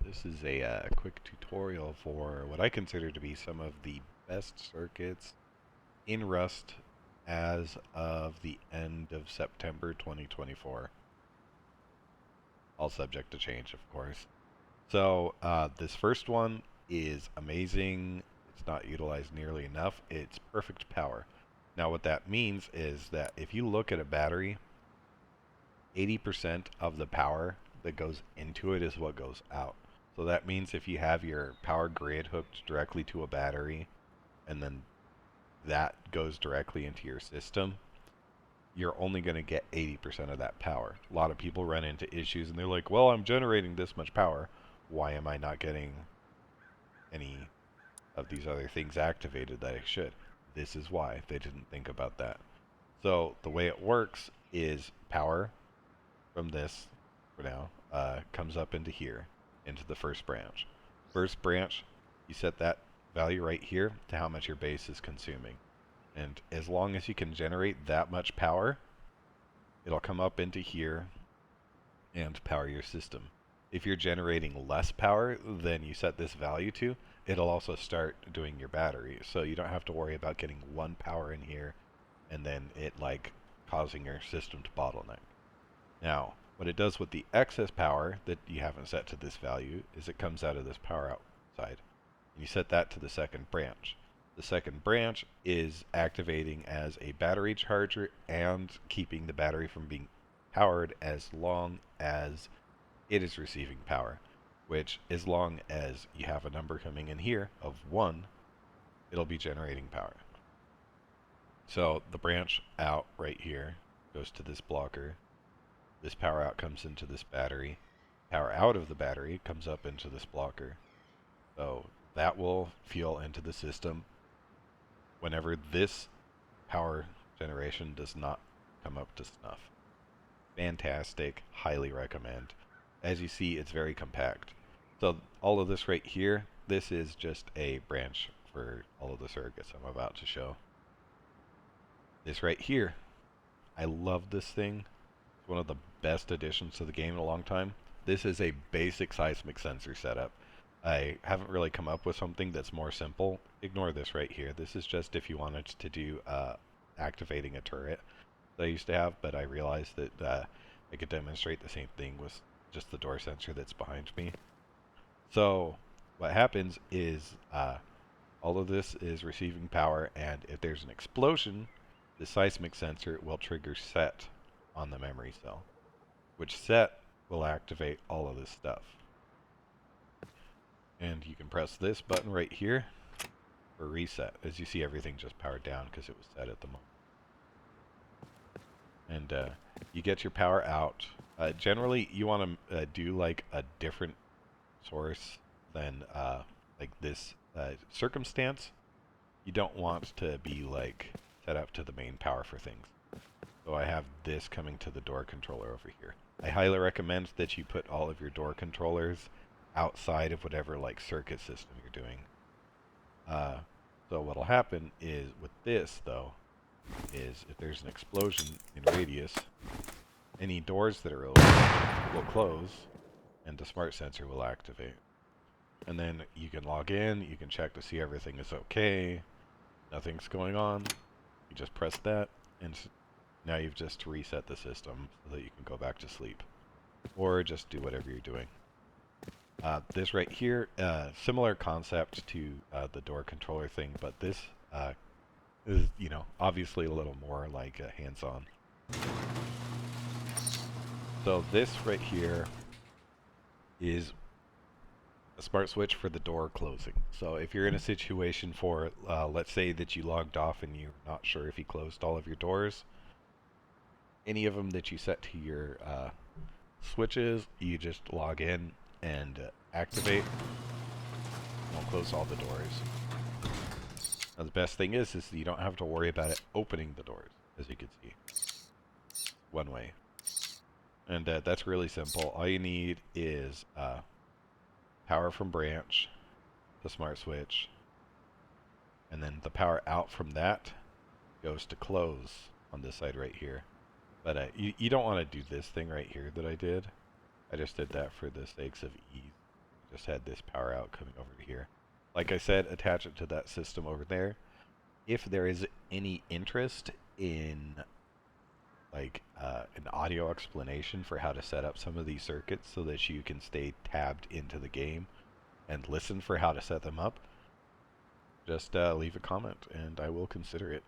This is a quick tutorial for what I consider to be some of the best circuits in Rust as of the end of September 2024. All subject to change, of course. So this first one is amazing. It's not utilized nearly enough. It's perfect power. Now what that means is that if you look at a battery, 80% of the power that goes into it is what goes out. So that means if you have your power grid hooked directly to a battery and then that goes directly into your system, you're only going to get 80% of that power. A lot of people run into issues and they're like, well, I'm generating this much power. Why am I not getting any of these other things activated that I should? This is why they didn't think about that. So the way it works is power from this, for now, comes up into here, into the first branch. First branch, you set that value right here to how much your base is consuming. And as long as you can generate that much power, it'll come up into here and power your system. If you're generating less power than you set this value to, it'll also start doing your battery. So you don't have to worry about getting one power in here and then it like causing your system to bottleneck. Now, what it does with the excess power that you haven't set to this value is it comes out of this power outside. And you set that to the second branch. The second branch is activating as a battery charger and keeping the battery from being powered as long as it is receiving power, which as long as you have a number coming in here of 1, it'll be generating power. So the branch out right here goes to this blocker. This power out comes into this battery. Power out of the battery comes up into this blocker. So that will fuel into the system whenever this power generation does not come up to snuff. Fantastic, highly recommend. As you see, it's very compact. So all of this right here, this is just a branch for all of the circuits I'm about to show. This right here, I love this thing. It's one of the best additions to the game in a long time. This is a basic seismic sensor setup. I haven't really come up with something that's more simple. Ignore this right here. This is just if you wanted to do activating a turret that I used to have, but I realized that I could demonstrate the same thing with just the door sensor that's behind me. So what happens is all of this is receiving power, and if there's an explosion, the seismic sensor will trigger set on the memory cell, which set will activate all of this stuff. And you can press this button right here for reset. As you see, everything just powered down because it was set at the moment. And you get your power out. Generally, you want to do like a different source than like this circumstance. You don't want to be like set up to the main power for things. So I have this coming to the door controller over here. I highly recommend that you put all of your door controllers outside of whatever like circuit system you're doing. So what'll happen is with this though, is if there's an explosion in radius, any doors that are open will close and the smart sensor will activate. And then you can log in, you can check to see everything is okay, nothing's going on. You just press that and now you've just reset the system so that you can go back to sleep. Or just do whatever you're doing. This right here, similar concept to the door controller thing, but this is, you know, obviously a little more like hands-on. So this right here is a smart switch for the door closing. So if you're in a situation for, let's say that you logged off and you're not sure if you closed all of your doors, any of them that you set to your switches, you just log in and activate. We'll close all the doors. Now the best thing is you don't have to worry about it opening the doors, as you can see. One way. And that's really simple. All you need is power from branch, the smart switch, and then the power out from that goes to close on this side right here. But you don't want to do this thing right here that I did. I just did that for the sakes of ease. just had this power out coming over to here. Like I said, attach it to that system over there. If there is any interest in like an audio explanation for how to set up some of these circuits so that you can stay tabbed into the game and listen for how to set them up, just leave a comment and I will consider it.